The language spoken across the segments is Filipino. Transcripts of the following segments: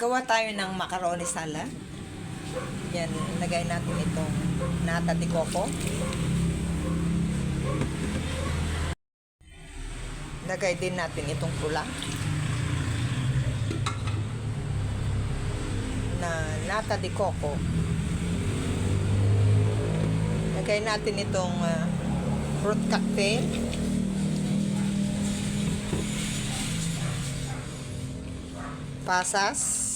Gawa tayo ng macaroni salad. Yan, lagay natin itong nata de coco. Lagay din natin itong pula na nata de coco. Lagay natin itong fruit cocktail. Pasas.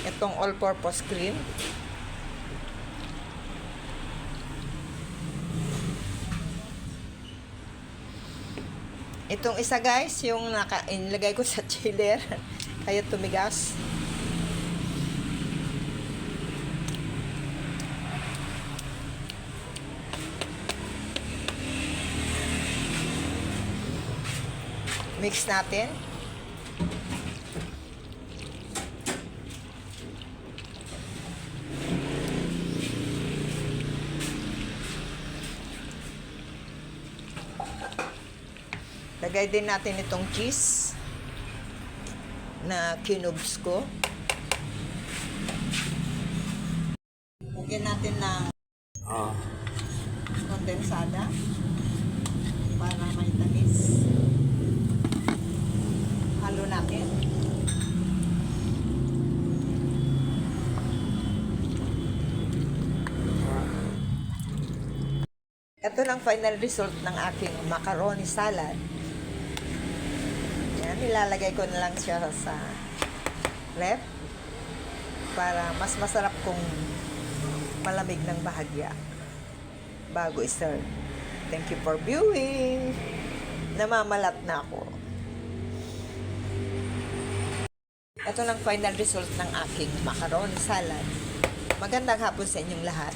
Itong all-purpose cream. Itong isa guys, yung inilagay ko sa chiller, kaya tumigas. Mix natin. Lagay din natin itong cheese na kinubs ko. Lagyan natin ng kondensada para may tamis. Halo natin. Ito ang final result ng aking macaroni salad. Yan, nilalagay ko na lang siya sa ref para mas masarap kung malamig ng bahagya bago i-serve. Thank you for viewing. Namamalat na ako. Ito ang final result ng aking macaroni salad. Magandang hapon sa inyong lahat.